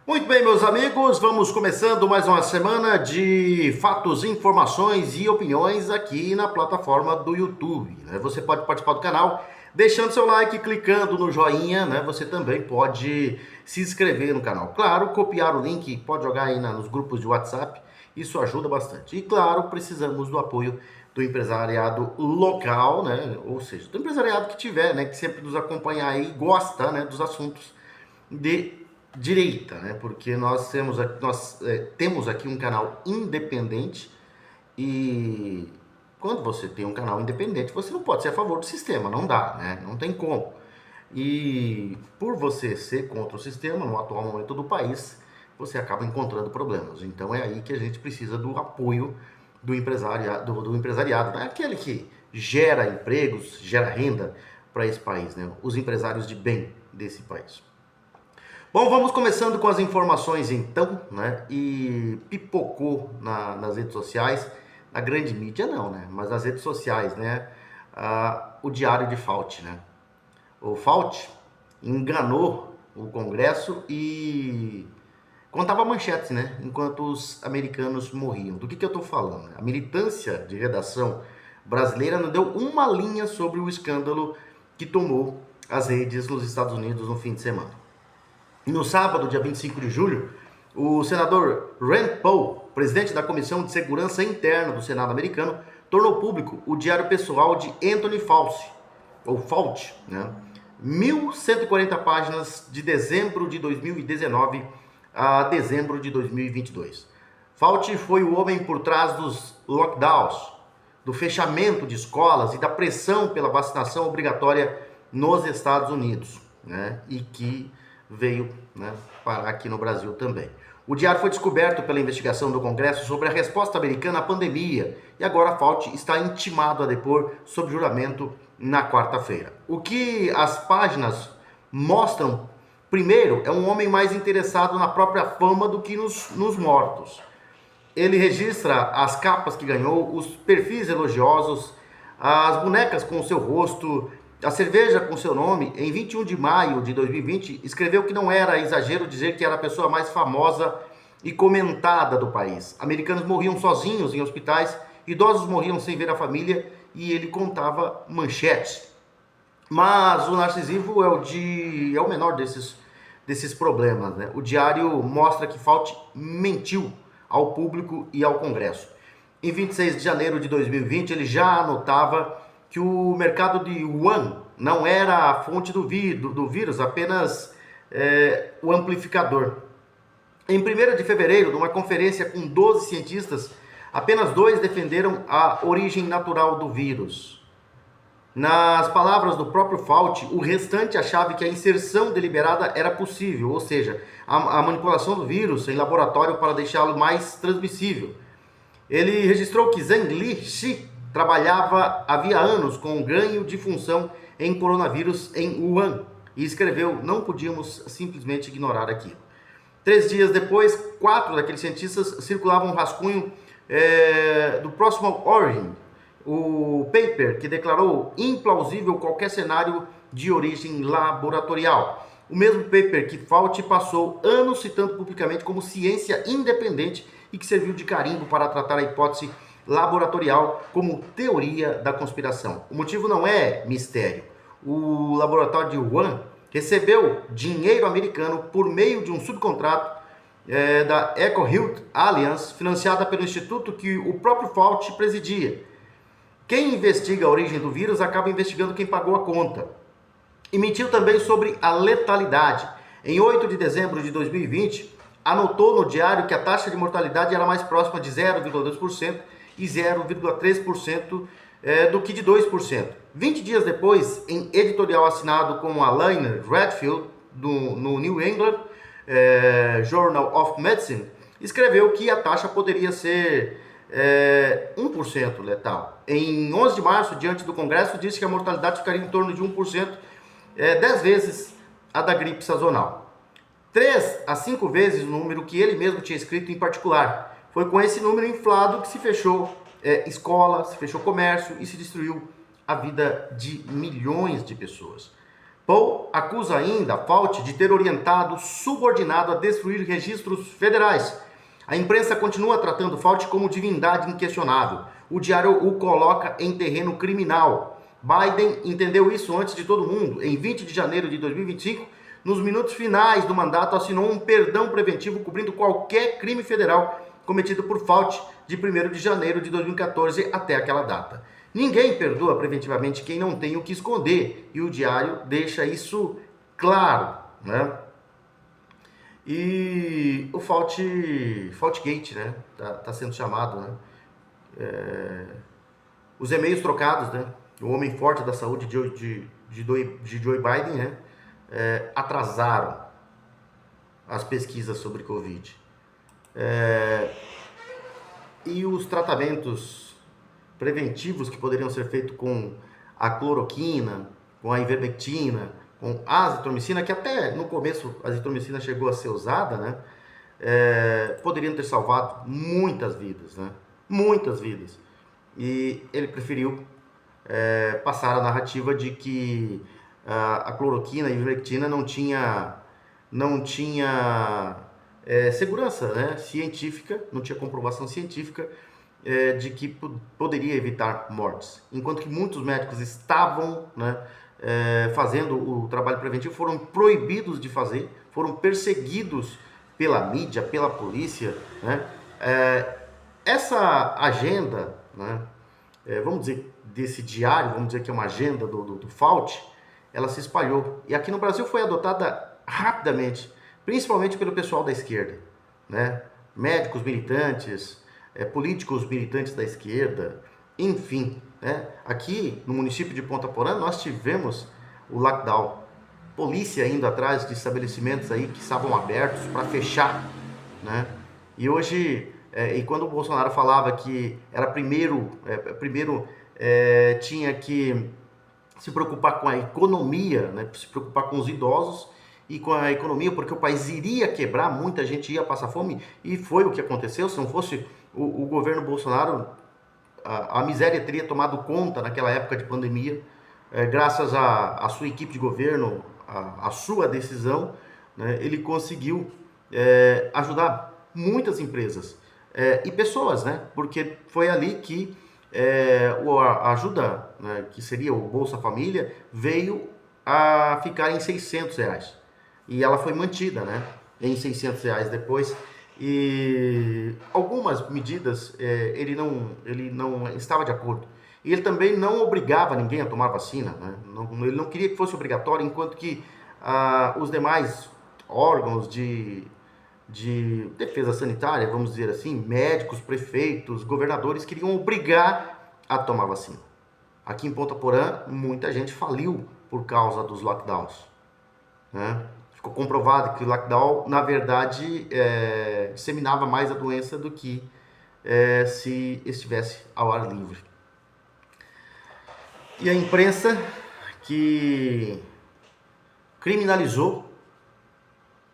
Muito bem, meus amigos, vamos começando mais uma semana de fatos, informações e opiniões aqui na plataforma do YouTube, né? Você pode participar do canal deixando seu like, clicando no joinha, né? Você também pode se inscrever no canal. Claro, copiar o link, pode jogar aí nos grupos de WhatsApp, isso ajuda bastante. E claro, precisamos do apoio do empresariado local, né? Ou seja, do empresariado que tiver, né? Que sempre nos acompanha aí e gosta, né? Dos assuntos de direita, né? Porque temos aqui um canal independente e quando você tem um canal independente, você não pode ser a favor do sistema, não dá, né? Não tem como. E por você ser contra o sistema, no atual momento do país, você acaba encontrando problemas. Então é aí que a gente precisa do apoio do empresariado, né? Aquele que gera empregos, gera renda para esse país, né? Os empresários de bem desse país. Bom, vamos começando com as informações então, né? E pipocou nas redes sociais, na grande mídia não, né? Mas nas redes sociais, né? O Diário de Fauci, né? O Fauci enganou o Congresso e contava manchetes, né? Enquanto os americanos morriam. Do que eu tô falando? A militância de redação brasileira não deu uma linha sobre o escândalo que tomou as redes nos Estados Unidos no fim de semana. No sábado, dia 25 de julho, o senador Rand Paul, presidente da Comissão de Segurança Interna do Senado americano, tornou público o diário pessoal de Anthony Fauci, ou Fauci, né? 1.140 páginas de dezembro de 2019 a dezembro de 2022. Fauci foi o homem por trás dos lockdowns, do fechamento de escolas e da pressão pela vacinação obrigatória nos Estados Unidos, né? E que veio, né, parar aqui no Brasil também. O diário foi descoberto pela investigação do Congresso sobre a resposta americana à pandemia e agora Fauci está intimado a depor sob juramento na quarta-feira. O que as páginas mostram, primeiro, é um homem mais interessado na própria fama do que nos mortos. Ele registra as capas que ganhou, os perfis elogiosos, as bonecas com o seu rosto, a cerveja com seu nome. Em 21 de maio de 2020, escreveu que não era exagero dizer que era a pessoa mais famosa e comentada do país. Americanos morriam sozinhos em hospitais, idosos morriam sem ver a família e ele contava manchetes. Mas o narcisismo é o menor desses problemas, né? O diário mostra que Fauci mentiu ao público e ao Congresso. Em 26 de janeiro de 2020, ele já anotava que o mercado de Wuhan não era a fonte do vírus, apenas o amplificador. Em 1º de fevereiro, numa conferência com 12 cientistas, apenas 2 defenderam a origem natural do vírus. Nas palavras do próprio Fauci, o restante achava que a inserção deliberada era possível, ou seja, a manipulação do vírus em laboratório para deixá-lo mais transmissível. Ele registrou que Zheng Li trabalhava havia anos com ganho de função em coronavírus em Wuhan e escreveu: não podíamos simplesmente ignorar aquilo. 3 dias depois, 4 daqueles cientistas circulavam um rascunho do Proximal Origin, o paper que declarou implausível qualquer cenário de origem laboratorial. O mesmo paper que Fauci passou anos citando publicamente como ciência independente e que serviu de carimbo para tratar a hipótese laboratorial como teoria da conspiração. O motivo não é mistério. O laboratório de Wuhan recebeu dinheiro americano por meio de um subcontrato da EcoHealth Alliance, financiada pelo instituto que o próprio Fauci presidia. Quem investiga a origem do vírus acaba investigando quem pagou a conta. E mentiu também sobre a letalidade. Em 8 de dezembro de 2020, anotou no diário que a taxa de mortalidade era mais próxima de 0,2% e 0,3% do que de 2%. 20 dias depois, em editorial assinado com a Lynn Redfield, no New England Journal of Medicine, escreveu que a taxa poderia ser 1% letal. Em 11 de março, diante do Congresso, disse que a mortalidade ficaria em torno de 1%, 10 vezes a da gripe sazonal. 3 a 5 vezes o número que ele mesmo tinha escrito em particular. Foi com esse número inflado que se fechou escola, se fechou comércio e se destruiu a vida de milhões de pessoas. Paul acusa ainda Fauci de ter orientado subordinado a destruir registros federais. A imprensa continua tratando Fauci como divindade inquestionável. O diário o coloca em terreno criminal. Biden entendeu isso antes de todo mundo. Em 20 de janeiro de 2025, nos minutos finais do mandato, assinou um perdão preventivo cobrindo qualquer crime federal cometido por Fauci de 1º de janeiro de 2014 até aquela data. Ninguém perdoa preventivamente quem não tem o que esconder, e o diário deixa isso claro, né? E o Fauci-gate, né? Tá sendo chamado, né? Os e-mails trocados, né? O homem forte da saúde de Joe Biden, né? Atrasaram as pesquisas sobre Covid. E os tratamentos preventivos que poderiam ser feitos com a cloroquina, com a ivermectina, com a azitromicina, que até no começo a azitromicina chegou a ser usada, né? Poderiam ter salvado muitas vidas, né? Muitas vidas. E ele preferiu passar a narrativa de que a cloroquina e a ivermectina não tinha segurança, né, científica, não tinha comprovação científica de que poderia evitar mortes. Enquanto que muitos médicos estavam, né, fazendo o trabalho preventivo, foram proibidos de fazer, foram perseguidos pela mídia, pela polícia, né? Essa agenda, né, vamos dizer, desse diário, vamos dizer que é uma agenda do Fauci, ela se espalhou. E aqui no Brasil foi adotada rapidamente, principalmente pelo pessoal da esquerda, né? Médicos militantes, políticos militantes da esquerda, enfim, né? Aqui no município de Ponta Porã nós tivemos o lockdown, polícia indo atrás de estabelecimentos aí que estavam abertos para fechar, né? E hoje, e quando o Bolsonaro falava que era primeiro tinha que se preocupar com a economia, né? Se preocupar com os idosos e com a economia, porque o país iria quebrar, muita gente ia passar fome, e foi o que aconteceu. Se não fosse o governo Bolsonaro, a miséria teria tomado conta naquela época de pandemia, graças à sua equipe de governo, a sua decisão, né? Ele conseguiu ajudar muitas empresas e pessoas, né? Porque foi ali que a ajuda, né, que seria o Bolsa Família, veio a ficar em R$ 600. E ela foi mantida, né, em R$ 600 depois. E algumas medidas ele não estava de acordo. E ele também não obrigava ninguém a tomar vacina, né? Ele não queria que fosse obrigatório, enquanto que os demais órgãos de defesa sanitária, vamos dizer assim, médicos, prefeitos, governadores, queriam obrigar a tomar vacina. Aqui em Ponta Porã, muita gente faliu por causa dos lockdowns, né? Ficou comprovado que o lockdown, na verdade, disseminava mais a doença do que se estivesse ao ar livre. E a imprensa que criminalizou,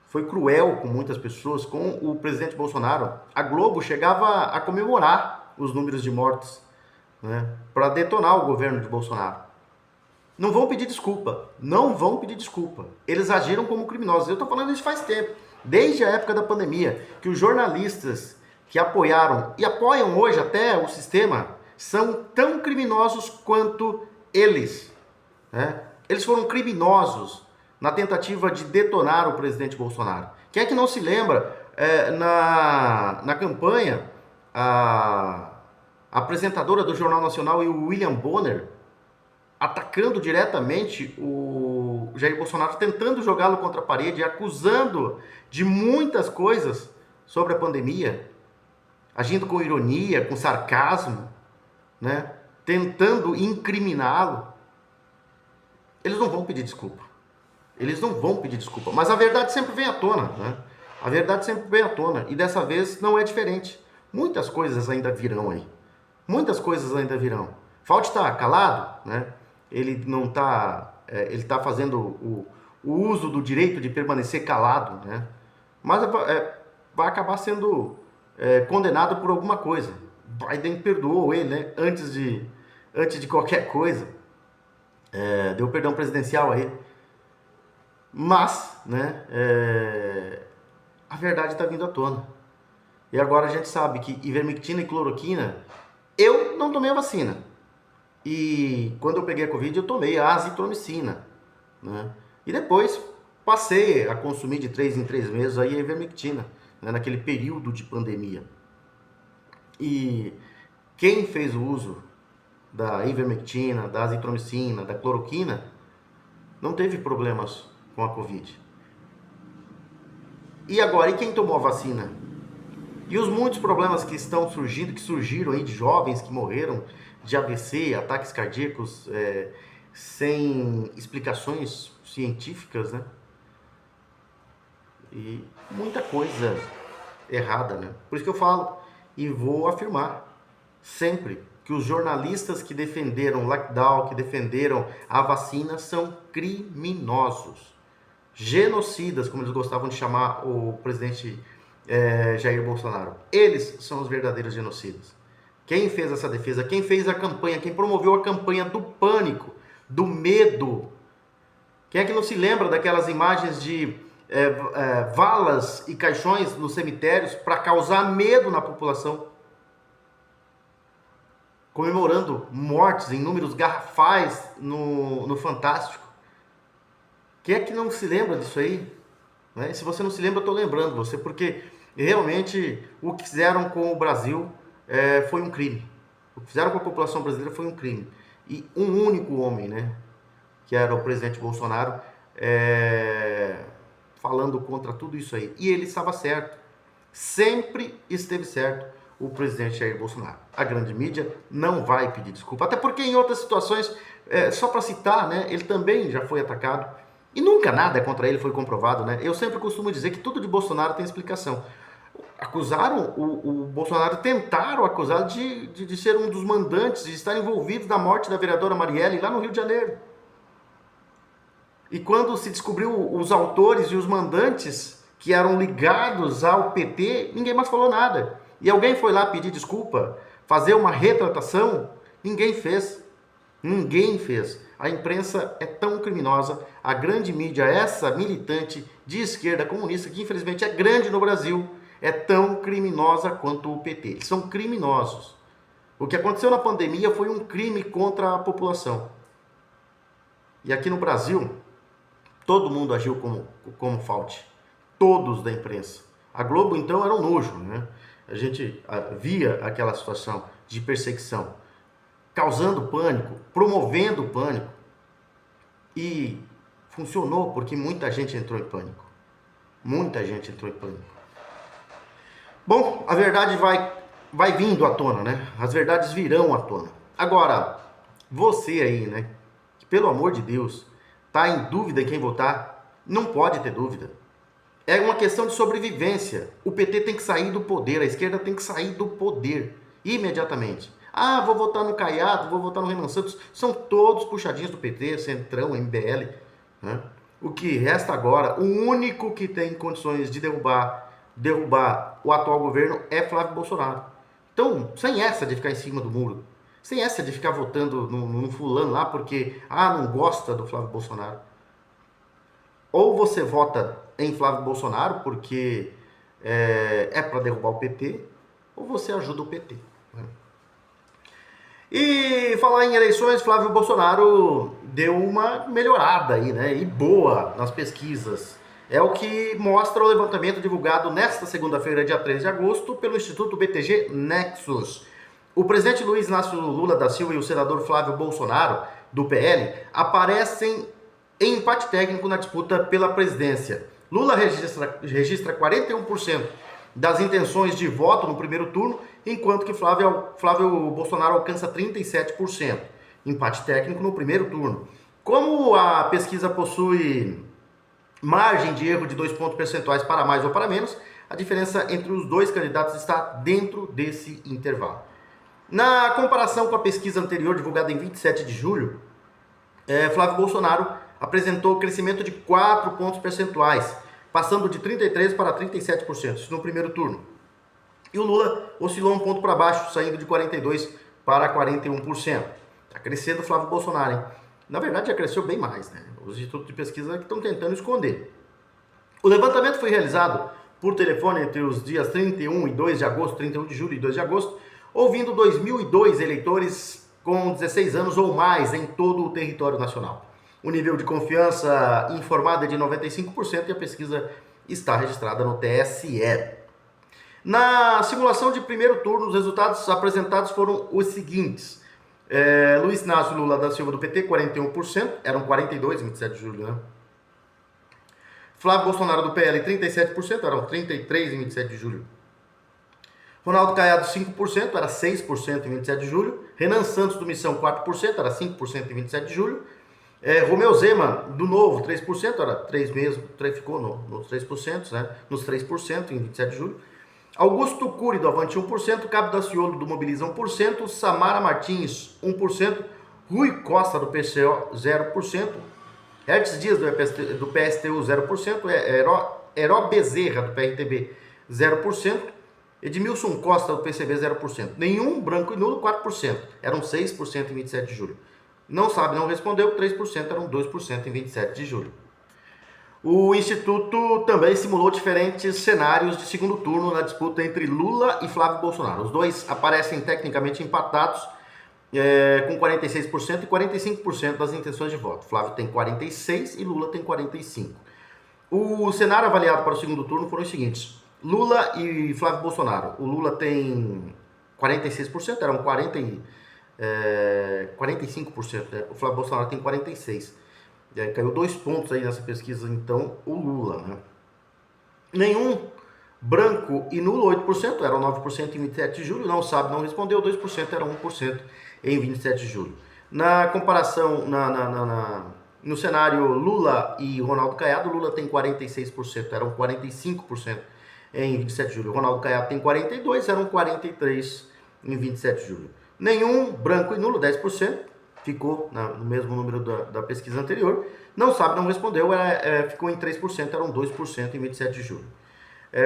foi cruel com muitas pessoas, com o presidente Bolsonaro. A Globo chegava a comemorar os números de mortes, né, para detonar o governo de Bolsonaro. Não vão pedir desculpa, não vão pedir desculpa. Eles agiram como criminosos. Eu estou falando isso faz tempo, desde a época da pandemia, que os jornalistas que apoiaram e apoiam hoje até o sistema são tão criminosos quanto eles, né? Eles foram criminosos na tentativa de detonar o presidente Bolsonaro. Quem é que não se lembra, na campanha, a apresentadora do Jornal Nacional e o William Bonner atacando diretamente o Jair Bolsonaro, tentando jogá-lo contra a parede, acusando de muitas coisas sobre a pandemia, agindo com ironia, com sarcasmo, né? Tentando incriminá-lo. Eles não vão pedir desculpa. Eles não vão pedir desculpa. Mas a verdade sempre vem à tona, né? A verdade sempre vem à tona. E dessa vez não é diferente. Muitas coisas ainda virão aí. Muitas coisas ainda virão. Fauci está calado, né? Ele não está... ele está fazendo o uso do direito de permanecer calado, né? Mas vai acabar sendo condenado por alguma coisa. Biden perdoou ele, né? Antes de qualquer coisa. Deu perdão presidencial a ele. Mas, né, a verdade está vindo à tona. E agora a gente sabe que ivermectina e cloroquina, eu não tomei a vacina. E quando eu peguei a Covid, eu tomei a azitromicina, né? E depois passei a consumir de 3 em 3 meses aí a ivermectina, né, naquele período de pandemia. E quem fez o uso da ivermectina, da azitromicina, da cloroquina, não teve problemas com a Covid. E agora, e quem tomou a vacina? E os muitos problemas que estão surgindo, que surgiram aí de jovens que morreram de AVC, ataques cardíacos, sem explicações científicas, né? E muita coisa errada, né? Por isso que eu falo e vou afirmar sempre que os jornalistas que defenderam o lockdown, que defenderam a vacina, são criminosos, genocidas, como eles gostavam de chamar o presidente Jair Bolsonaro. Eles são os verdadeiros genocidas. Quem fez essa defesa, quem fez a campanha, quem promoveu a campanha do pânico, do medo. Quem é que não se lembra daquelas imagens de valas e caixões nos cemitérios para causar medo na população? Comemorando mortes em números garrafais no Fantástico. Quem é que não se lembra disso aí? Né? Se você não se lembra, eu estou lembrando você, porque realmente o que fizeram com o Brasil foi um crime. O que fizeram com a população brasileira foi um crime. E um único homem, né, que era o presidente Bolsonaro, falando contra tudo isso aí. E ele estava certo. Sempre esteve certo o presidente Jair Bolsonaro. A grande mídia não vai pedir desculpa. Até porque em outras situações, só para citar, né, ele também já foi atacado. E nunca nada contra ele foi comprovado, né? Eu sempre costumo dizer que tudo de Bolsonaro tem explicação. Acusaram o Bolsonaro, tentaram acusá-lo de ser um dos mandantes, de estar envolvido na morte da vereadora Marielle lá no Rio de Janeiro. E quando se descobriu os autores e os mandantes que eram ligados ao PT, ninguém mais falou nada. E alguém foi lá pedir desculpa, fazer uma retratação, ninguém fez. Ninguém fez. A imprensa é tão criminosa, a grande mídia, essa militante de esquerda comunista, que infelizmente é grande no Brasil, é tão criminosa quanto o PT. Eles são criminosos. O que aconteceu na pandemia foi um crime contra a população. E aqui no Brasil, todo mundo agiu como falte. Todos da imprensa. A Globo, então, era um nojo, né? A gente via aquela situação de perseguição, causando pânico, promovendo pânico. E funcionou porque muita gente entrou em pânico. Muita gente entrou em pânico. Bom, a verdade vai vindo à tona, né? As verdades virão à tona. Agora, você aí, né, que pelo amor de Deus, tá em dúvida em quem votar, não pode ter dúvida. É uma questão de sobrevivência. O PT tem que sair do poder, a esquerda tem que sair do poder imediatamente. Ah, vou votar no Caiado, vou votar no Renan Santos. São todos puxadinhos do PT, Centrão, MBL. Né? O que resta agora, o único que tem condições de derrubar o atual governo é Flávio Bolsonaro. Então, sem essa de ficar em cima do muro, sem essa de ficar votando no fulano lá porque, não gosta do Flávio Bolsonaro. Ou você vota em Flávio Bolsonaro porque é para derrubar o PT, ou você ajuda o PT. Né? E falar em eleições, Flávio Bolsonaro deu uma melhorada aí, né? E boa nas pesquisas. É o que mostra o levantamento divulgado nesta segunda-feira, dia 13 de agosto, pelo Instituto BTG Nexus. O presidente Luiz Inácio Lula da Silva e o senador Flávio Bolsonaro, do PL, aparecem em empate técnico na disputa pela presidência. Lula registra 41% das intenções de voto no primeiro turno, enquanto que Flávio Bolsonaro alcança 37%. Empate técnico no primeiro turno. Como a pesquisa possui margem de erro de 2 pontos percentuais para mais ou para menos, a diferença entre os dois candidatos está dentro desse intervalo. Na comparação com a pesquisa anterior, divulgada em 27 de julho, Flávio Bolsonaro apresentou crescimento de 4 pontos percentuais, passando de 33% para 37%, isso no primeiro turno. E o Lula oscilou um ponto para baixo, saindo de 42% para 41%. Está crescendo o Flávio Bolsonaro, hein? Na verdade, já cresceu bem mais, né? Os institutos de pesquisa estão tentando esconder. O levantamento foi realizado por telefone entre os dias 31 e 2 de agosto, 31 de julho e 2 de agosto, ouvindo 2.002 eleitores com 16 anos ou mais em todo o território nacional. O nível de confiança informada é de 95% e a pesquisa está registrada no TSE. Na simulação de primeiro turno, os resultados apresentados foram os seguintes. Luiz Inácio Lula da Silva do PT, 41%, eram 42 em 27 de julho, né? Flávio Bolsonaro do PL, 37%, eram 33 em 27 de julho. Ronaldo Caiado, 5%, era 6% em 27 de julho. Renan Santos do Missão, 4%, era 5% em 27 de julho. Romeu Zema, do Novo, 3%, era 3 mesmo, ficou nos 3%, né? Nos 3% em 27 de julho. Augusto Cury do Avante, 1%, Cabo Daciolo do Mobiliza, 1%, Samara Martins, 1%, Rui Costa do PCO, 0%, Hertz Dias do PSTU, 0%, Heró Bezerra do PRTB, 0%, Edmilson Costa do PCB, 0%. Nenhum, branco e nulo, 4%. Eram 6% em 27 de julho. Não sabe, não respondeu, 3%, eram 2% em 27 de julho. O Instituto também simulou diferentes cenários de segundo turno na disputa entre Lula e Flávio Bolsonaro. Os dois aparecem tecnicamente empatados, com 46% e 45% das intenções de voto. Flávio tem 46% e Lula tem 45%. O cenário avaliado para o segundo turno foram os seguintes: Lula e Flávio Bolsonaro. O Lula tem 46%, eram 45%, né? O Flávio Bolsonaro tem 46%. Caiu 2 pontos aí nessa pesquisa, então, o Lula, né? Nenhum, branco e nulo, 8%, eram 9% em 27 de julho, não sabe, não respondeu, 2%, era 1% em 27 de julho. Na comparação, no cenário Lula e Ronaldo Caiado, Lula tem 46%, eram 45% em 27 de julho. Ronaldo Caiado tem 42%, eram 43% em 27 de julho. Nenhum, branco e nulo, 10%. Ficou no mesmo número da pesquisa anterior. Não sabe, não respondeu, ficou em 3%, eram 2% em 27 de julho.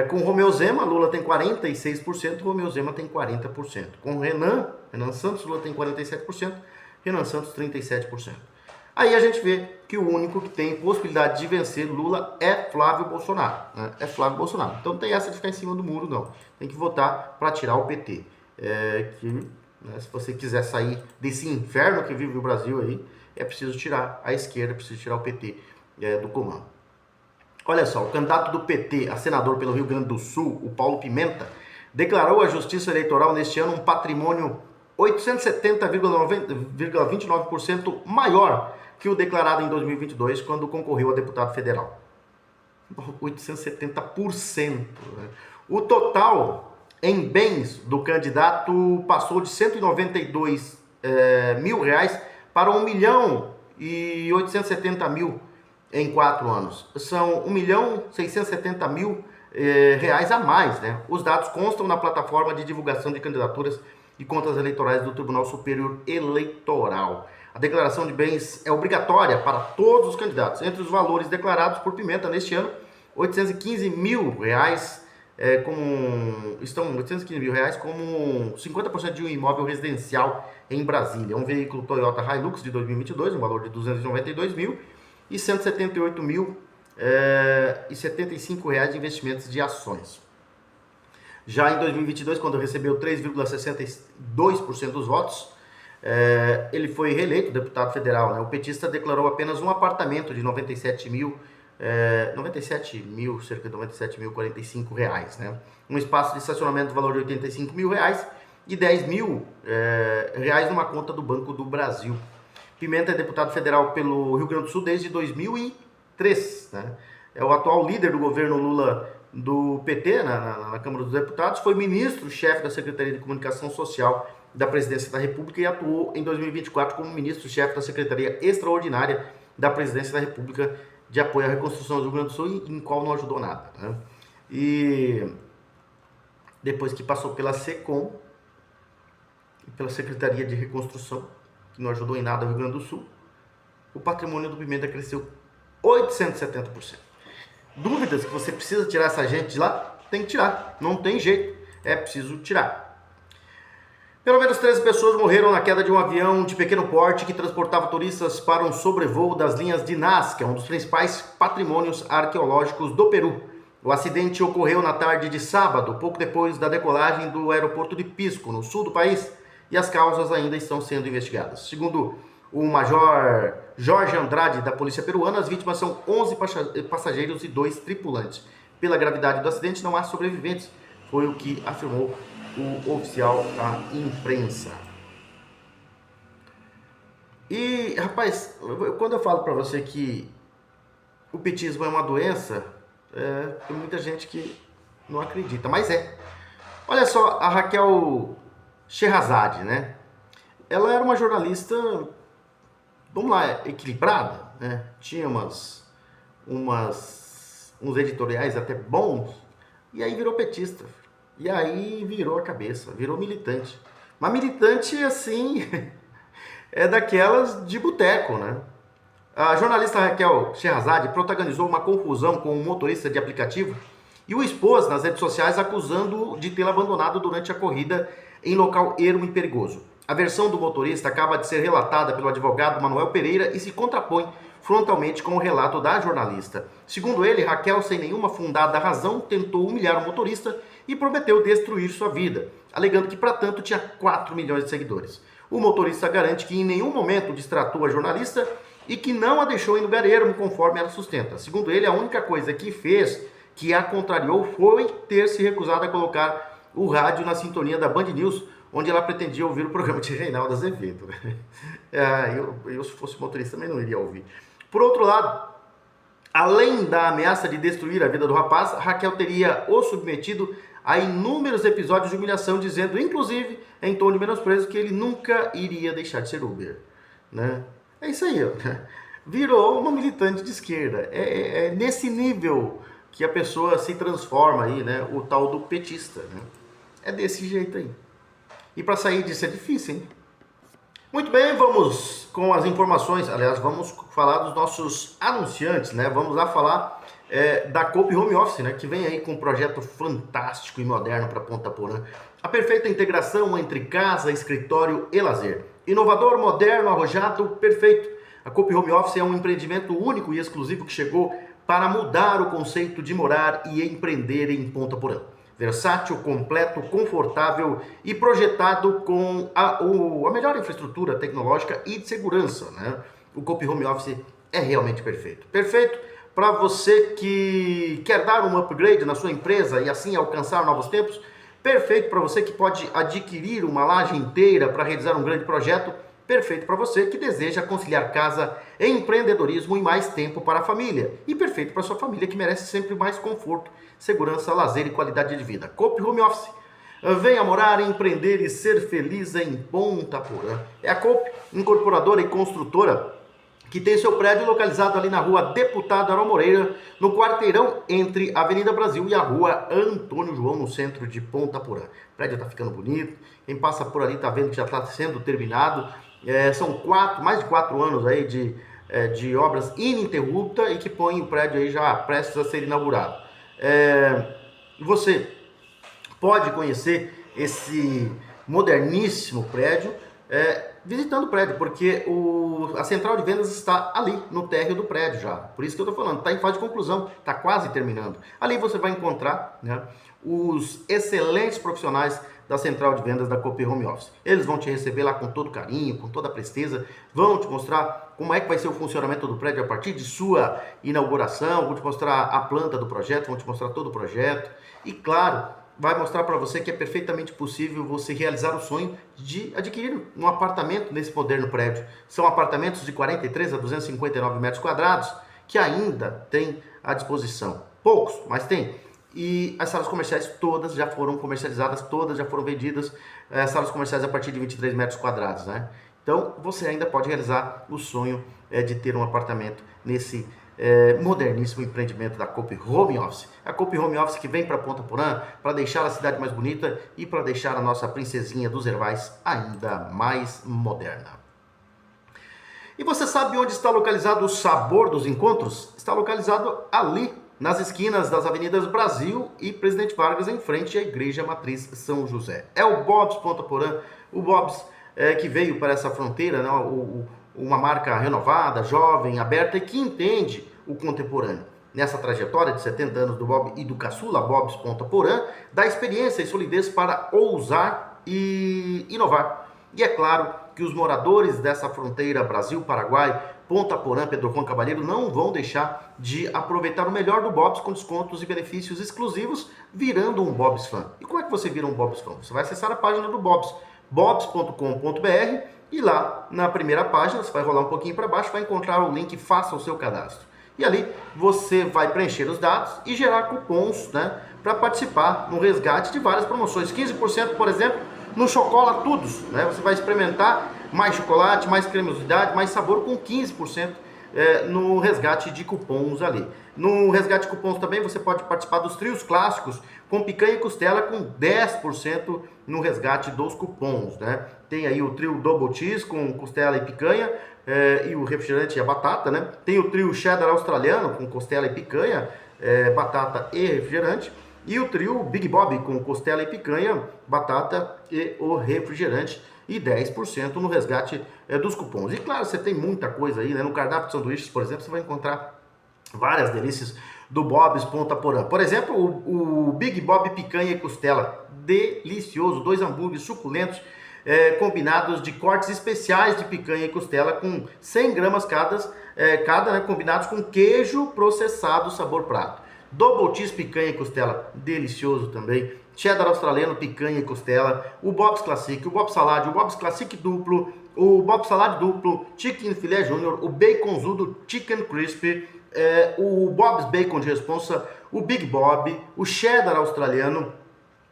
Com Romeu Zema, Lula tem 46%, Romeu Zema tem 40%. Com Renan Santos, Lula tem 47%, Renan Santos 37%. Aí a gente vê que o único que tem possibilidade de vencer Lula é Flávio Bolsonaro, né? É Flávio Bolsonaro. Então não tem essa de ficar em cima do muro, não. Tem que votar para tirar o PT. Se você quiser sair desse inferno que vive o Brasil aí, é preciso tirar a esquerda, é preciso tirar o PT do comando. Olha só, o candidato do PT a senador pelo Rio Grande do Sul, o Paulo Pimenta, declarou à Justiça Eleitoral neste ano um patrimônio 870,29% maior que o declarado em 2022, quando concorreu a deputado federal. 870%. Né? O total em bens do candidato passou de 192 mil reais para 1.870.000 em 4 anos. São 1.670.000 reais a mais, né? Os dados constam na plataforma de divulgação de candidaturas e contas eleitorais do Tribunal Superior Eleitoral. A declaração de bens é obrigatória para todos os candidatos. Entre os valores declarados por Pimenta neste ano, 815 mil reais estão 815 mil reais como 50% de um imóvel residencial em Brasília. Um veículo Toyota Hilux de 2022, um valor de 292 mil e 178 mil e 75 reais de investimentos de ações. Já em 2022, quando recebeu 3,62% dos votos, ele foi reeleito deputado federal, né? O petista declarou apenas um apartamento de 97 mil, cerca de 97.045 reais, né? Um espaço de estacionamento do valor de 85 mil reais e 10 mil reais numa conta do Banco do Brasil. Pimenta é deputado federal pelo Rio Grande do Sul desde 2003, né? É o atual líder do governo Lula do PT na Câmara dos Deputados, foi ministro-chefe da Secretaria de Comunicação Social da Presidência da República e atuou em 2024 como ministro-chefe da Secretaria Extraordinária da Presidência da República de apoio à reconstrução do Rio Grande do Sul, em qual não ajudou nada, né? E depois que passou pela SECOM, pela Secretaria de Reconstrução, que não ajudou em nada o Rio Grande do Sul, o patrimônio do Pimenta cresceu 870%. Dúvidas que você precisa tirar essa gente de lá? Tem que tirar, não tem jeito, é preciso tirar. Pelo menos 13 pessoas morreram na queda de um avião de pequeno porte que transportava turistas para um sobrevoo das linhas de Nazca, um dos principais patrimônios arqueológicos do Peru. O acidente ocorreu na tarde de sábado, pouco depois da decolagem do aeroporto de Pisco, no sul do país, e as causas ainda estão sendo investigadas. Segundo o Major Jorge Andrade, da Polícia Peruana, as vítimas são 11 passageiros e 2 tripulantes. Pela gravidade do acidente, não há sobreviventes, foi o que afirmou o oficial da imprensa. E, rapaz, quando eu falo para você que o petismo é uma doença, tem muita gente que não acredita, mas é. Olha só, a Raquel Sherazade, né? Ela era uma jornalista, vamos lá, equilibrada, né? Tinha uns editoriais até bons, e aí virou petista. E aí virou a cabeça, virou militante. Mas militante, assim, é daquelas de boteco, né? A jornalista Raquel Sherazade protagonizou uma confusão com um motorista de aplicativo e o expôs nas redes sociais acusando-o de tê-la abandonado durante a corrida em local ermo e perigoso. A versão do motorista acaba de ser relatada pelo advogado Manuel Pereira e se contrapõe frontalmente com o relato da jornalista. Segundo ele, Raquel, sem nenhuma fundada razão, tentou humilhar o motorista e prometeu destruir sua vida, alegando que, para tanto, tinha 4 milhões de seguidores. O motorista garante que em nenhum momento distratou a jornalista e que não a deixou em lugar ermo, conforme ela sustenta. Segundo ele, a única coisa que fez, que a contrariou, foi ter se recusado a colocar o rádio na sintonia da Band News, onde ela pretendia ouvir o programa de Reinaldo Azevedo. Eu, se fosse motorista, também não iria ouvir. Por outro lado, além da ameaça de destruir a vida do rapaz, Raquel teria o submetido a inúmeros episódios de humilhação, dizendo, inclusive, em tom de menosprezo, que ele nunca iria deixar de ser Uber, né? É isso aí, ó. Virou uma militante de esquerda. É nesse nível que a pessoa se transforma aí, né? O tal do petista, né? É desse jeito aí. E para sair disso é difícil, hein? Muito bem, vamos com as informações. Aliás, vamos falar dos nossos anunciantes, né? Vamos lá falar da Coop Home Office, né? Que vem aí com um projeto fantástico e moderno para Ponta Porã. A perfeita integração entre casa, escritório e lazer. Inovador, moderno, arrojado, perfeito. A Coop Home Office é um empreendimento único e exclusivo que chegou para mudar o conceito de morar e empreender em Ponta Porã. Versátil, completo, confortável e projetado com a melhor infraestrutura tecnológica e de segurança, né? O Coop Home Office é realmente perfeito. Perfeito para você que quer dar um upgrade na sua empresa e assim alcançar novos tempos. Perfeito para você que pode adquirir uma laje inteira para realizar um grande projeto. Perfeito para você que deseja conciliar casa, empreendedorismo e mais tempo para a família. E perfeito para sua família que merece sempre mais conforto, segurança, lazer e qualidade de vida. Coop Home Office. Venha morar, empreender e ser feliz em Ponta Porã. É a Coop, incorporadora e construtora, que tem seu prédio localizado ali na rua Deputado Aron Moreira, no quarteirão entre a Avenida Brasil e a rua Antônio João, no centro de Ponta Porã. O prédio está ficando bonito, quem passa por ali está vendo que já está sendo terminado. São mais de 4 anos aí de obras ininterruptas e que põe o prédio aí já prestes a ser inaugurado. Você pode conhecer esse moderníssimo prédio visitando o prédio, porque a central de vendas está ali no térreo do prédio já. Por isso que eu estou falando, está em fase de conclusão, está quase terminando. Ali você vai encontrar, né, os excelentes profissionais da central de vendas da Coop Home Office. Eles vão te receber lá com todo carinho, com toda a presteza, vão te mostrar como é que vai ser o funcionamento do prédio a partir de sua inauguração, vão te mostrar a planta do projeto, vão te mostrar todo o projeto e, claro, vai mostrar para você que é perfeitamente possível você realizar o sonho de adquirir um apartamento nesse moderno prédio. São apartamentos de 43 a 259 metros quadrados que ainda tem à disposição. Poucos, mas tem. E as salas comerciais todas já foram comercializadas, todas já foram vendidas, salas comerciais a partir de 23 metros quadrados, né? Então, você ainda pode realizar o sonho de ter um apartamento nesse moderníssimo empreendimento da Coop Home Office. A Coop Home Office que vem para Ponta Porã para deixar a cidade mais bonita e para deixar a nossa princesinha dos Hervais ainda mais moderna. E você sabe onde está localizado o Sabor dos Encontros? Está localizado ali nas esquinas das avenidas Brasil e Presidente Vargas, em frente à Igreja Matriz São José. É o Bob's Ponta Porã, o Bob's que veio para essa fronteira, né, uma marca renovada, jovem, aberta e que entende o contemporâneo. Nessa trajetória de 70 anos do Bob e do caçula Bob's Ponta Porã, dá experiência e solidez para ousar e inovar. E é claro que os moradores dessa fronteira Brasil-Paraguai, Ponta Porã, Pedro Juan Caballero, não vão deixar de aproveitar o melhor do Bob's com descontos e benefícios exclusivos, virando um Bob's Fan. E como é que você vira um Bob's Fan? Você vai acessar a página do Bob's, bobs.com.br, e lá na primeira página, você vai rolar um pouquinho para baixo, vai encontrar o link Faça o seu cadastro. E ali você vai preencher os dados e gerar cupons, né, para participar no resgate de várias promoções. 15%, por exemplo, no Chocola Tudos, né? Você vai experimentar mais chocolate, mais cremosidade, mais sabor com 15% no resgate de cupons ali. No resgate de cupons também você pode participar dos trios clássicos com picanha e costela com 10% no resgate dos cupons, né? Tem aí o trio Double Cheese com costela e picanha e o refrigerante e a batata, né? Tem o trio Cheddar australiano com costela e picanha, batata e refrigerante. E o trio Big Bob com costela e picanha, batata e o refrigerante. E 10% no resgate dos cupons. E claro, você tem muita coisa aí, né? No cardápio de sanduíches, por exemplo, você vai encontrar várias delícias do Bob's Ponta Porã. Por exemplo, o Big Bob picanha e costela, delicioso. 2 hambúrgueres suculentos, combinados de cortes especiais de picanha e costela com 100 gramas cada, né, combinados com queijo processado sabor prato. Double Cheese picanha e costela, delicioso também. Cheddar australiano, picanha e costela. O Bob's Classic, o Bob's Salad, o Bob's Classic duplo, o Bob's Salad duplo, Chicken Filé Júnior, o Baconzudo Chicken Crispy, o Bob's Bacon de responsa, o Big Bob, o Cheddar australiano.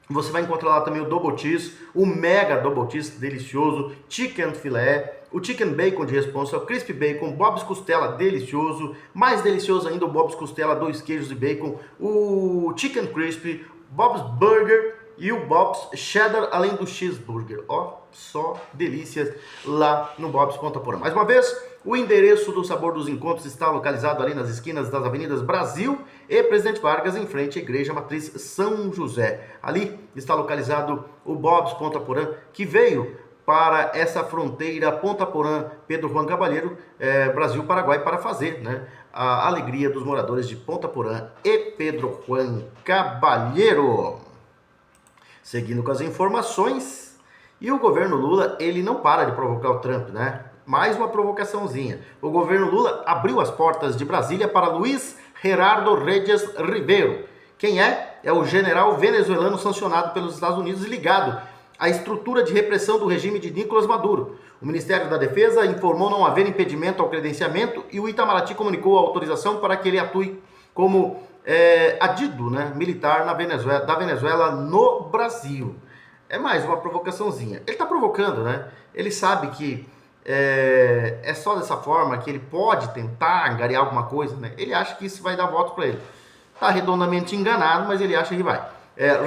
Você vai encontrar lá também o Double Cheese, o Mega Double Cheese, delicioso, Chicken Filé, o Chicken Bacon de responsa, o Crispy Bacon, Bob's Costela, delicioso, mais delicioso ainda o Bob's Costela, 2 queijos e bacon, o Chicken Crispy, Bob's Burger e o Bob's Cheddar, além do Cheeseburger. Ó, só delícias lá no Bob's Ponta Porã. Mais uma vez, o endereço do Sabor dos Encontros está localizado ali nas esquinas das avenidas Brasil e Presidente Vargas, em frente à Igreja Matriz São José. Ali está localizado o Bob's Ponta Porã, que veio para essa fronteira Ponta Porã, Pedro Juan Caballero, Brasil-Paraguai, para fazer, né, a alegria dos moradores de Ponta Porã e Pedro Juan Caballero. Seguindo com as informações, e o governo Lula, ele não para de provocar o Trump, né? Mais uma provocaçãozinha. O governo Lula abriu as portas de Brasília para Luiz Gerardo Redes Ribeiro. Quem é? É o general venezuelano sancionado pelos Estados Unidos e ligado à estrutura de repressão do regime de Nicolás Maduro. O Ministério da Defesa informou não haver impedimento ao credenciamento e o Itamaraty comunicou a autorização para que ele atue como adido, né, militar da Venezuela no Brasil. É mais uma provocaçãozinha. Ele está provocando, né? Ele sabe que é só dessa forma que ele pode tentar angariar alguma coisa, né? Ele acha que isso vai dar voto para ele. Está redondamente enganado, mas ele acha que vai.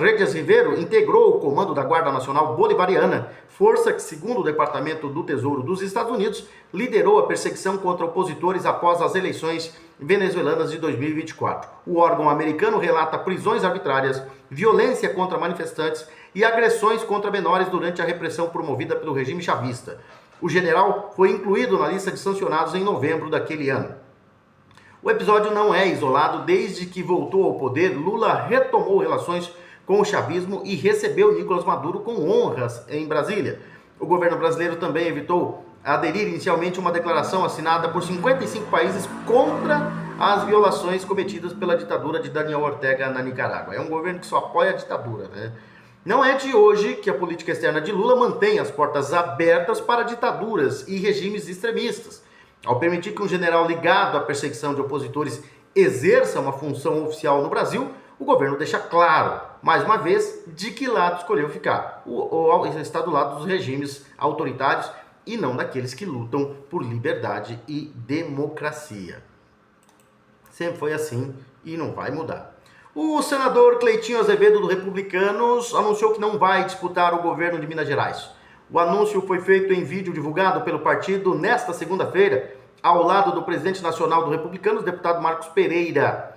Redes Ribeiro integrou o comando da Guarda Nacional Bolivariana, força que, segundo o Departamento do Tesouro dos Estados Unidos, liderou a perseguição contra opositores após as eleições venezuelanas de 2024. O órgão americano relata prisões arbitrárias, violência contra manifestantes e agressões contra menores durante a repressão promovida pelo regime chavista. O general foi incluído na lista de sancionados em novembro daquele ano. O episódio não é isolado. Desde que voltou ao poder, Lula retomou relações com o chavismo e recebeu Nicolás Maduro com honras em Brasília. O governo brasileiro também evitou aderir inicialmente a uma declaração assinada por 55 países contra as violações cometidas pela ditadura de Daniel Ortega na Nicarágua. É um governo que só apoia a ditadura, né? Não é de hoje que a política externa de Lula mantém as portas abertas para ditaduras e regimes extremistas. Ao permitir que um general ligado à perseguição de opositores exerça uma função oficial no Brasil, o governo deixa claro, mais uma vez, de que lado escolheu ficar. Está do lado dos regimes autoritários e não daqueles que lutam por liberdade e democracia. Sempre foi assim e não vai mudar. O senador Cleitinho Azevedo, do Republicanos, anunciou que não vai disputar o governo de Minas Gerais. O anúncio foi feito em vídeo divulgado pelo partido nesta segunda-feira, ao lado do presidente nacional do Republicanos, deputado Marcos Pereira.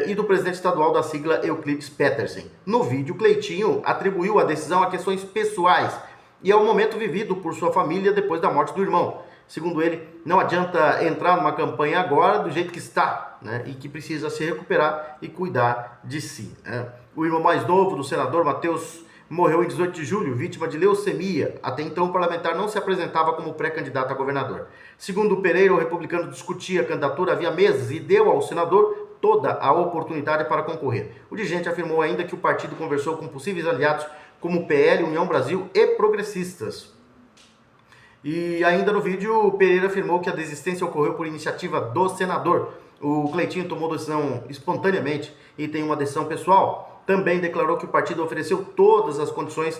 e do presidente estadual da sigla, Euclides Petersen. No vídeo, Cleitinho atribuiu a decisão a questões pessoais e ao momento vivido por sua família depois da morte do irmão. Segundo ele, não adianta entrar numa campanha agora do jeito que está, né, e que precisa se recuperar e cuidar de si. Né? O irmão mais novo do senador, Matheus, morreu em 18 de julho, vítima de leucemia. Até então, o parlamentar não se apresentava como pré-candidato a governador. Segundo Pereira, o republicano discutia a candidatura havia meses e deu ao senador toda a oportunidade para concorrer. O dirigente afirmou ainda que o partido conversou com possíveis aliados como PL, União Brasil e progressistas. E ainda no vídeo, Pereira afirmou que a desistência ocorreu por iniciativa do senador. O Cleitinho tomou decisão espontaneamente e tem uma decisão pessoal. Também declarou que o partido ofereceu todas as condições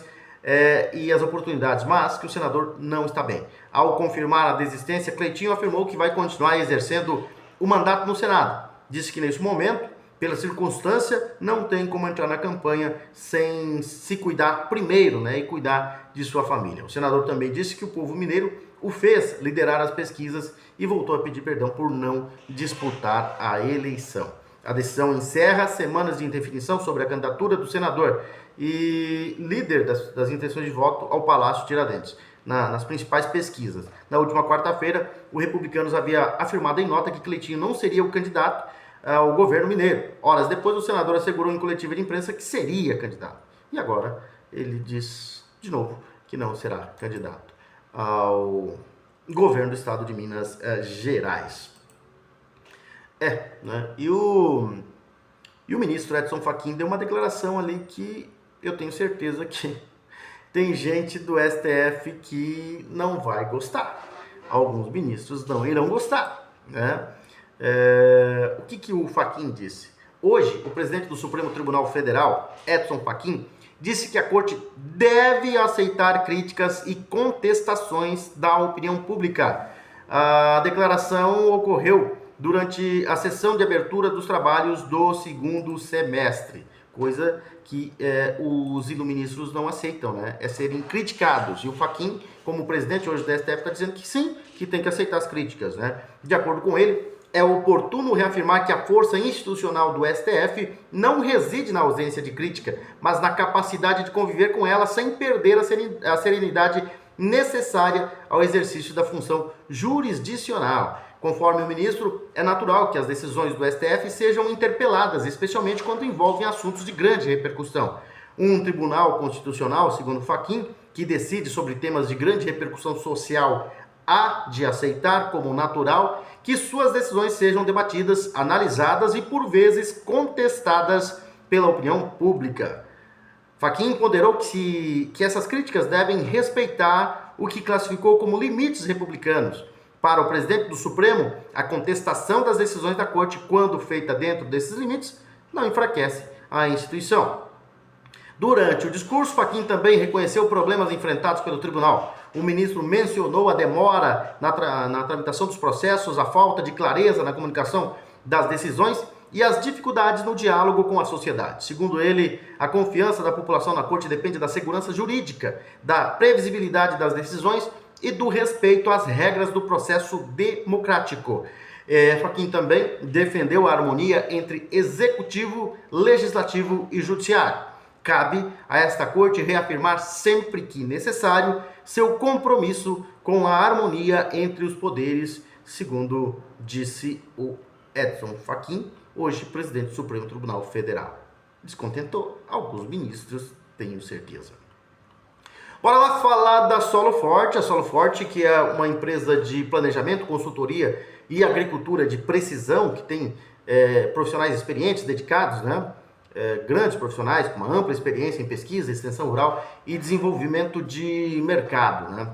e as oportunidades, mas que o senador não está bem. Ao confirmar a desistência, Cleitinho afirmou que vai continuar exercendo o mandato no Senado. Disse que nesse momento, pela circunstância, não tem como entrar na campanha sem se cuidar primeiro, né, e cuidar de sua família. O senador também disse que o povo mineiro o fez liderar as pesquisas e voltou a pedir perdão por não disputar a eleição. A decisão encerra semanas de indefinição sobre a candidatura do senador e líder das intenções de voto ao Palácio Tiradentes, nas principais pesquisas. Na última quarta-feira, o Republicanos havia afirmado em nota que Cleitinho não seria o candidato ao governo mineiro. Horas depois, o senador assegurou em coletiva de imprensa que seria candidato. E agora ele diz de novo que não será candidato ao governo do estado de Minas Gerais. Né? E o ministro Edson Fachin deu uma declaração ali que eu tenho certeza que tem gente do STF que não vai gostar. Alguns ministros não irão gostar, né? O que o Fachin disse? Hoje, o presidente do Supremo Tribunal Federal, Edson Fachin, disse que a corte deve aceitar críticas e contestações da opinião pública. A declaração ocorreu durante a sessão de abertura dos trabalhos do segundo semestre, coisa que os iluministros não aceitam, né? É serem criticados. E o Fachin, como presidente hoje do STF, está dizendo que sim, que tem que aceitar as críticas, né? De acordo com ele, é oportuno reafirmar que a força institucional do STF não reside na ausência de crítica, mas na capacidade de conviver com ela sem perder a serenidade necessária ao exercício da função jurisdicional. Conforme o ministro, é natural que as decisões do STF sejam interpeladas, especialmente quando envolvem assuntos de grande repercussão. Um tribunal constitucional, segundo Fachin, que decide sobre temas de grande repercussão social, há de aceitar como natural que suas decisões sejam debatidas, analisadas e, por vezes, contestadas pela opinião pública. Fachin ponderou que essas críticas devem respeitar o que classificou como limites republicanos. Para o presidente do Supremo, a contestação das decisões da Corte, quando feita dentro desses limites, não enfraquece a instituição. Durante o discurso, Fachin também reconheceu problemas enfrentados pelo tribunal. O ministro mencionou a demora na tramitação dos processos, a falta de clareza na comunicação das decisões e as dificuldades no diálogo com a sociedade. Segundo ele, a confiança da população na Corte depende da segurança jurídica, da previsibilidade das decisões e do respeito às regras do processo democrático. Fachin também defendeu a harmonia entre executivo, legislativo e judiciário. Cabe a esta Corte reafirmar sempre que necessário seu compromisso com a harmonia entre os poderes, segundo disse o Edson Fachin, hoje presidente do Supremo Tribunal Federal. Descontentou alguns ministros, tenho certeza. Bora lá falar da Solo Forte. A Solo Forte, que é uma empresa de planejamento, consultoria e agricultura de precisão, que tem profissionais experientes, dedicados, né? Grandes profissionais com uma ampla experiência em pesquisa, extensão rural e desenvolvimento de mercado, né?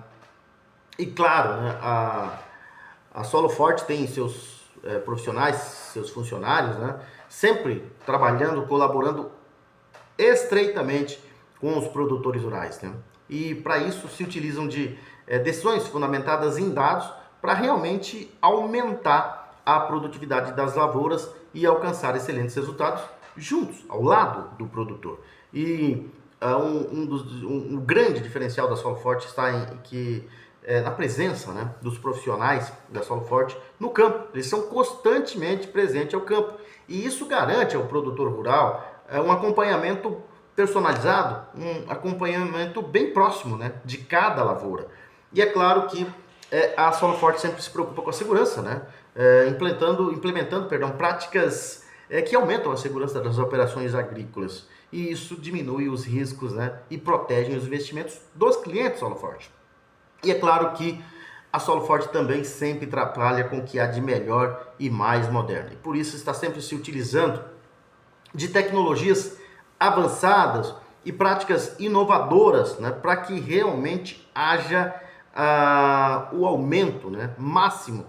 E claro, né, a Solo Forte tem seus profissionais, seus funcionários, né, sempre trabalhando, colaborando estreitamente com os produtores rurais, né? E para isso se utilizam de decisões fundamentadas em dados para realmente aumentar a produtividade das lavouras e alcançar excelentes resultados juntos, ao lado do produtor. E um grande diferencial da Solo Forte está na presença, né, dos profissionais da Solo Forte no campo. Eles são constantemente presentes ao campo E isso garante ao produtor rural um acompanhamento personalizado, um acompanhamento bem próximo, né, de cada lavoura. E é claro que a Solo Forte sempre se preocupa com a segurança, né, implementando práticas que aumentam a segurança das operações agrícolas. E isso diminui os riscos, né, e protege os investimentos dos clientes Solo Forte. E é claro que a Solo Forte também sempre trabalha com o que há de melhor e mais moderno. E por isso está sempre se utilizando de tecnologias avançadas e práticas inovadoras, né, para que realmente haja o aumento, né, máximo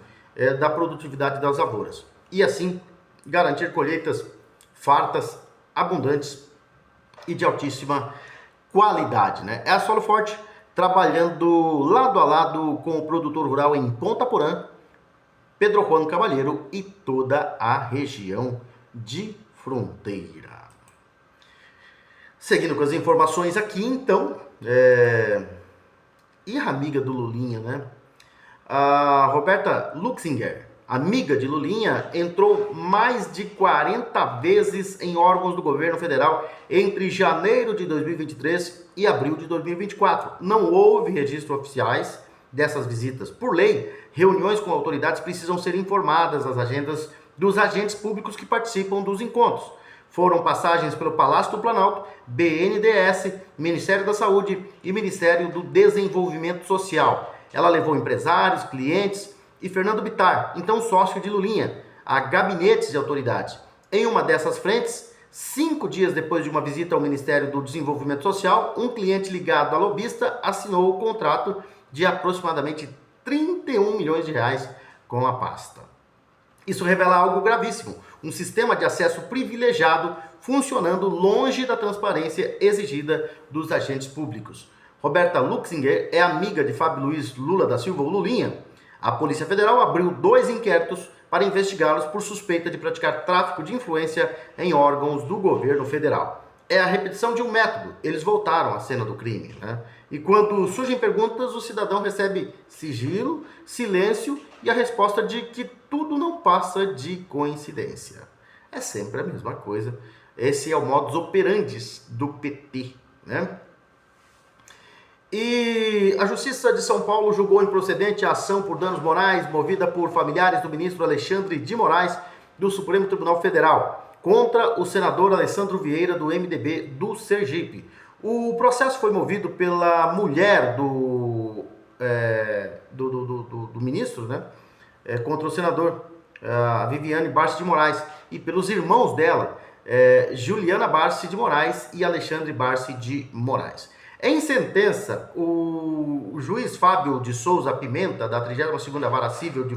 da produtividade das lavouras. E assim garantir colheitas fartas, abundantes e de altíssima qualidade, né? É a Solo Forte trabalhando lado a lado com o produtor rural em Ponta Porã, Pedro Juan Cavalheiro e toda a região de fronteira. Seguindo com as informações aqui, então, e a amiga do Lulinha, né? A Roberta Luxinger, amiga de Lulinha, entrou mais de 40 vezes em órgãos do governo federal entre janeiro de 2023 e abril de 2024. Não houve registros oficiais dessas visitas. Por lei, reuniões com autoridades precisam ser informadas nas agendas dos agentes públicos que participam dos encontros. Foram passagens pelo Palácio do Planalto, BNDES, Ministério da Saúde e Ministério do Desenvolvimento Social. Ela levou empresários, clientes e Fernando Bittar, então sócio de Lulinha, a gabinetes de autoridades. Em uma dessas frentes, 5 dias depois de uma visita ao Ministério do Desenvolvimento Social, um cliente ligado à lobista assinou o contrato de aproximadamente 31 milhões de reais com a pasta. Isso revela algo gravíssimo, um sistema de acesso privilegiado funcionando longe da transparência exigida dos agentes públicos. Roberta Luxinger é amiga de Fábio Luiz Lula da Silva, o Lulinha. A Polícia Federal abriu 2 inquéritos para investigá-los por suspeita de praticar tráfico de influência em órgãos do governo federal. É a repetição de um método, eles voltaram à cena do crime, né? E quando surgem perguntas, o cidadão recebe sigilo, silêncio e a resposta de que tudo não passa de coincidência. É sempre a mesma coisa. Esse é o modus operandi do PT, né? E a Justiça de São Paulo julgou improcedente a ação por danos morais movida por familiares do ministro Alexandre de Moraes do Supremo Tribunal Federal contra o senador Alessandro Vieira do MDB do Sergipe. O processo foi movido pela mulher do ministro, né, contra o senador Viviane Barsi de Moraes e pelos irmãos dela, Juliana Barsi de Moraes e Alexandre Barsi de Moraes. Em sentença, o juiz Fábio de Souza Pimenta, da 32ª Vara Civil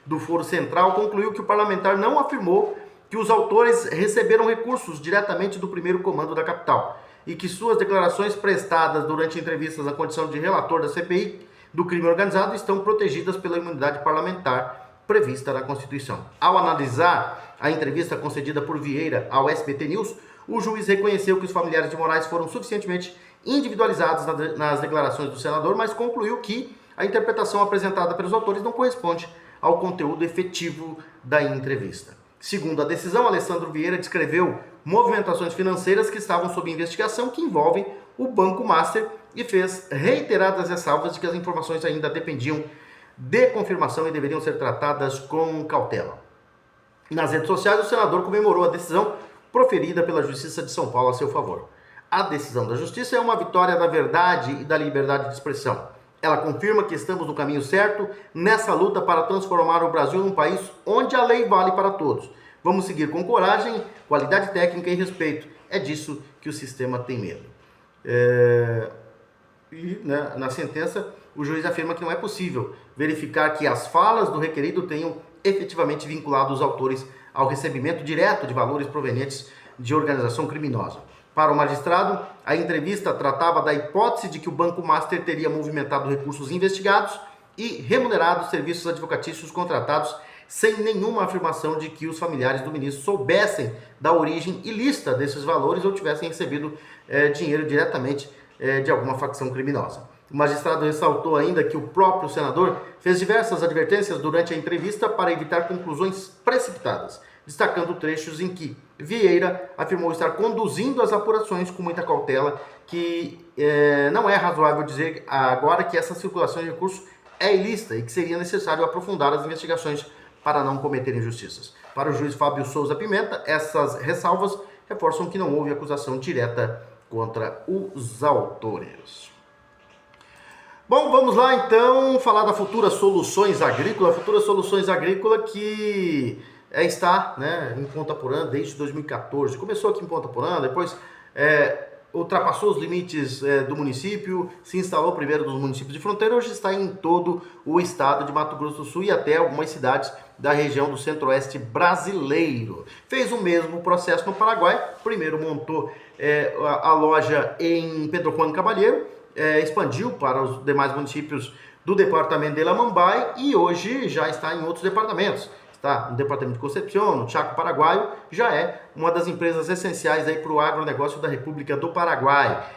do Foro Central, concluiu que o parlamentar não afirmou que os autores receberam recursos diretamente do primeiro comando da capital e que suas declarações prestadas durante entrevistas na condição de relator da CPI do crime organizado estão protegidas pela imunidade parlamentar prevista na Constituição. Ao analisar a entrevista concedida por Vieira ao SBT News, o juiz reconheceu que os familiares de Moraes foram suficientemente individualizados nas declarações do senador, mas concluiu que a interpretação apresentada pelos autores não corresponde ao conteúdo efetivo da entrevista. Segundo a decisão, Alessandro Vieira descreveu movimentações financeiras que estavam sob investigação que envolvem o Banco Master e fez reiteradas ressalvas de que as informações ainda dependiam de confirmação e deveriam ser tratadas com cautela. Nas redes sociais, o senador comemorou a decisão proferida pela Justiça de São Paulo a seu favor. A decisão da Justiça é uma vitória da verdade e da liberdade de expressão. Ela confirma que estamos no caminho certo nessa luta para transformar o Brasil num país onde a lei vale para todos. Vamos seguir com coragem, qualidade técnica e respeito. É disso que o sistema tem medo. Na sentença, o juiz afirma que não é possível verificar que as falas do requerido tenham efetivamente vinculado os autores ao recebimento direto de valores provenientes de organização criminosa. Para o magistrado, a entrevista tratava da hipótese de que o Banco Master teria movimentado recursos investigados e remunerado serviços advocatícios contratados sem nenhuma afirmação de que os familiares do ministro soubessem da origem ilícita desses valores ou tivessem recebido dinheiro diretamente de alguma facção criminosa. O magistrado ressaltou ainda que o próprio senador fez diversas advertências durante a entrevista para evitar conclusões precipitadas. destacando trechos em que Vieira afirmou estar conduzindo as apurações com muita cautela, que não é razoável dizer agora que essa circulação de recursos é ilícita e que seria necessário aprofundar as investigações para não cometer injustiças. Para o juiz Fábio Souza Pimenta, essas ressalvas reforçam que não houve acusação direta contra os autores. Bom, vamos lá então falar da Futura Soluções Agrícola. A Futura Soluções Agrícola que está, né, em Ponta Porã desde 2014. Começou aqui em Ponta Porã, depois ultrapassou os limites do município, se instalou primeiro nos municípios de fronteira, hoje está em todo o estado de Mato Grosso do Sul e até algumas cidades da região do centro-oeste brasileiro. Fez o mesmo processo no Paraguai, primeiro montou a loja em Pedro Juan Caballero, expandiu para os demais municípios do departamento de Lamambai e hoje já está em outros departamentos. Está no departamento de Concepción, no Chaco Paraguaio, já é uma das empresas essenciais para o agronegócio da República do Paraguai,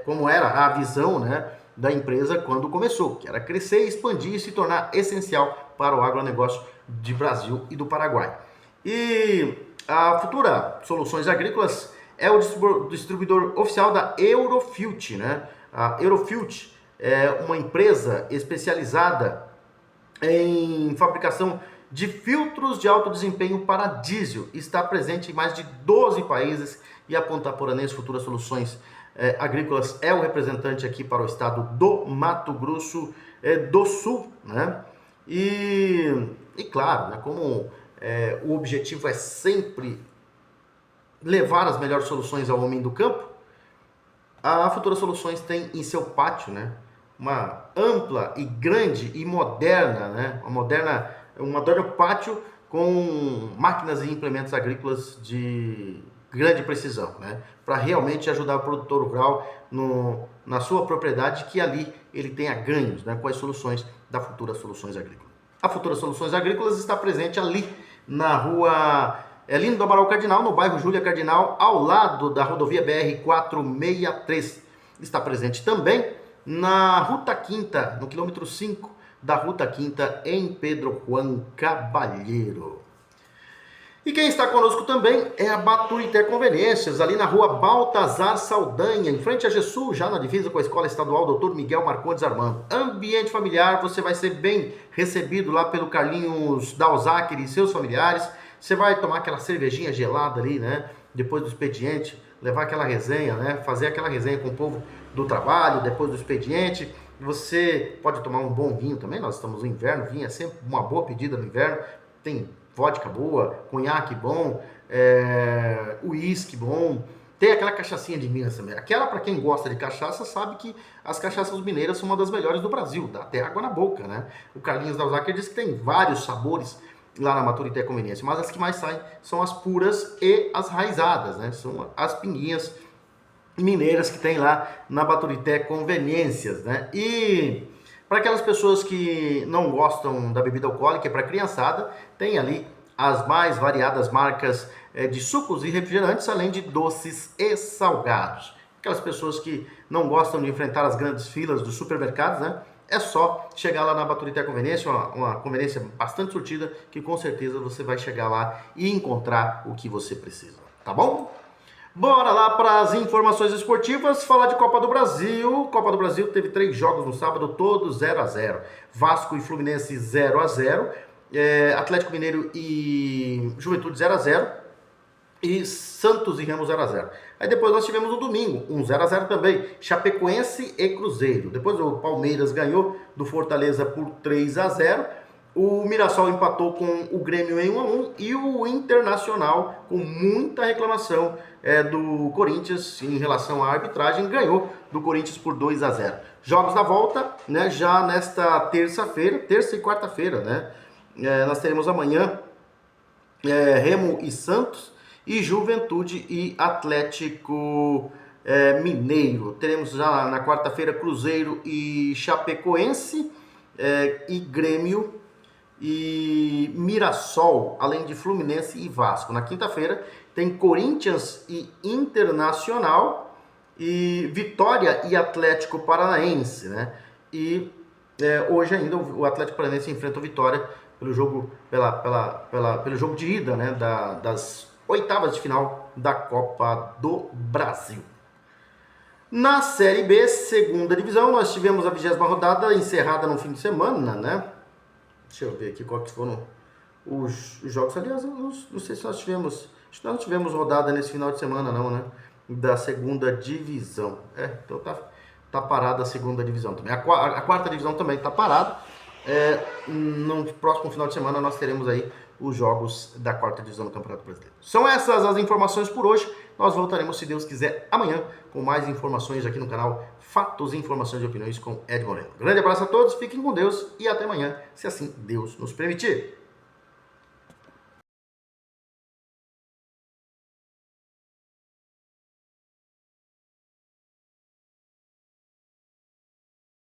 como era a visão, né, da empresa quando começou, que era crescer, expandir e se tornar essencial para o agronegócio de Brasil e do Paraguai. E a Futura Soluções Agrícolas é o distribuidor oficial da Eurofilt, né? A Eurofilt é uma empresa especializada em fabricação de filtros de alto desempenho para diesel. Está presente em mais de 12 países e a Ponta Poranense Futura Soluções Agrícolas é o representante aqui para o estado do Mato Grosso do Sul, né? E claro, né, como o objetivo é sempre levar as melhores soluções ao homem do campo, a Futura Soluções tem em seu pátio, né, uma ampla e grande e moderna, né, um moderno pátio com máquinas e implementos agrícolas de grande precisão, né, para realmente ajudar o produtor rural na sua propriedade, que ali ele tenha ganhos, né, com as soluções da Futura Soluções Agrícolas. A Futura Soluções Agrícolas está presente ali na rua Lino do Amaral Cardinal, no bairro Júlia Cardinal, ao lado da rodovia BR-463. Está presente também na Ruta Quinta, no quilômetro 5 da Ruta Quinta, em Pedro Juan Caballero. E quem está conosco também é a Baturité Conveniências, ali na rua Baltazar Saldanha, em frente a Gessul, já na divisa com a Escola Estadual Dr. Miguel Marcondes Armando. Ambiente familiar, você vai ser bem recebido lá pelo Carlinhos Dalzáquer e seus familiares. Você vai tomar aquela cervejinha gelada ali, né? Depois do expediente, levar aquela resenha, né? Fazer aquela resenha com o povo do trabalho, depois do expediente. Você pode tomar um bom vinho também, nós estamos no inverno, vinho é sempre uma boa pedida no inverno. Tem vodka boa, conhaque bom, uísque bom. Tem aquela cachaçinha de Minas também. Aquela, para quem gosta de cachaça, sabe que as cachaças mineiras são uma das melhores do Brasil. Dá até água na boca, né? O Carlinhos Dalzáquer diz que tem vários sabores lá na Baturité Conveniência, mas as que mais saem são as puras e as raizadas, né? São as pinguinhas mineiras que tem lá na Baturité Conveniências, né? E para aquelas pessoas que não gostam da bebida alcoólica, para criançada, tem ali as mais variadas marcas de sucos e refrigerantes, além de doces e salgados. Aquelas pessoas que não gostam de enfrentar as grandes filas dos supermercados, né? É só chegar lá na Baturité Conveniência, uma conveniência bastante surtida, que com certeza você vai chegar lá e encontrar o que você precisa, tá bom? Bora lá para as informações esportivas, falar de Copa do Brasil. Copa do Brasil teve 3 jogos no sábado, todos 0-0. Vasco e Fluminense 0-0, Atlético Mineiro e Juventude 0-0 e Santos e Remo 0-0. Aí depois nós tivemos no domingo, 0-0 também, Chapecoense e Cruzeiro. Depois o Palmeiras ganhou do Fortaleza por 3-0. O Mirassol empatou com o Grêmio em 1-1 e o Internacional, com muita reclamação do Corinthians em relação à arbitragem, ganhou do Corinthians por 2-0. Jogos da volta, né, já nesta terça-feira, terça e quarta-feira, né? Nós teremos amanhã Remo e Santos e Juventude e Atlético Mineiro. Teremos já na quarta-feira Cruzeiro e Chapecoense e Grêmio e Mirassol, além de Fluminense e Vasco. Na quinta-feira tem Corinthians e Internacional e Vitória e Atlético Paranaense, né? E hoje ainda o Atlético Paranaense enfrenta o Vitória pelo jogo, pelo jogo de ida, né, das oitavas de final da Copa do Brasil. Na Série B, segunda divisão, nós tivemos a 20ª rodada encerrada no fim de semana, né? Deixa eu ver aqui qual que foram os jogos. Aliás, não sei se nós tivemos... Acho que nós não tivemos rodada nesse final de semana, não, né? Da segunda divisão. Então tá parada a segunda divisão também. A quarta divisão também tá parada. No próximo final de semana nós teremos aí os jogos da quarta divisão do Campeonato Brasileiro. São essas as informações por hoje. Nós voltaremos, se Deus quiser, amanhã com mais informações aqui no canal Fatos, Informações e Opiniões com Ed Moreno. Grande abraço a todos, fiquem com Deus e até amanhã, se assim Deus nos permitir.